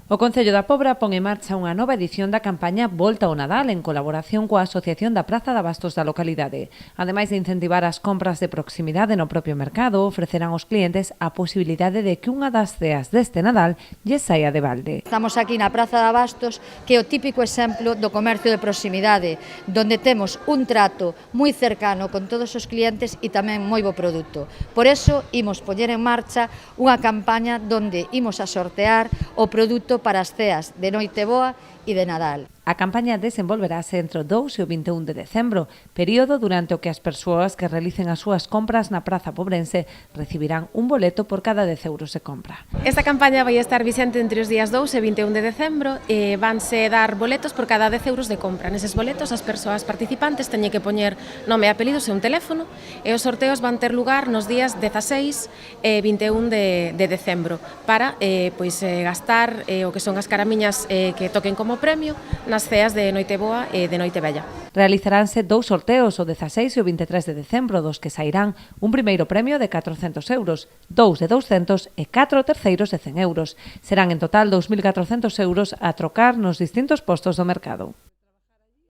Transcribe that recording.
O Concello da Pobra pon en marcha unha nova edición da campaña Volta ao Nadal en colaboración coa Asociación da Praza de Abastos da localidade. Ademais de incentivar as compras de proximidade no propio mercado, ofrecerán aos clientes a posibilidade de que unha das ceas deste Nadal lle saia de balde. Estamos aquí na Praza de Abastos, que é o típico exemplo do comercio de proximidade, donde temos un trato moi cercano con todos os clientes e tamén moi bo produto. Por eso, imos poñer en marcha unha campaña donde imos a sortear o produto para as ceas de Noiteboa e de Nadal. A campaña desenvolverase entre o 2 e o 21 de decembro, período durante o que as persoas que realicen as súas compras na Praza Pobrense recibirán un boleto por cada 10 euros de compra. Esta campaña vai estar vixente entre os días 2 e 21 de decembro e vanse dar boletos por cada 10 euros de compra. Neses boletos as persoas participantes teñen que poñer nome, apelidos e un teléfono e os sorteos van ter lugar nos días 16 e 21 de decembro para gastar o que son as caramiñas que toquen como premio nas ceas de Noiteboa e de Noitevella. Realizaránse dous sorteos o 16 e o 23 de decembro, dos que sairán un primeiro premio de 400 euros, dous de 200 e 4 terceiros de 100 euros. Serán en total 2.400 euros a trocar nos distintos postos do mercado.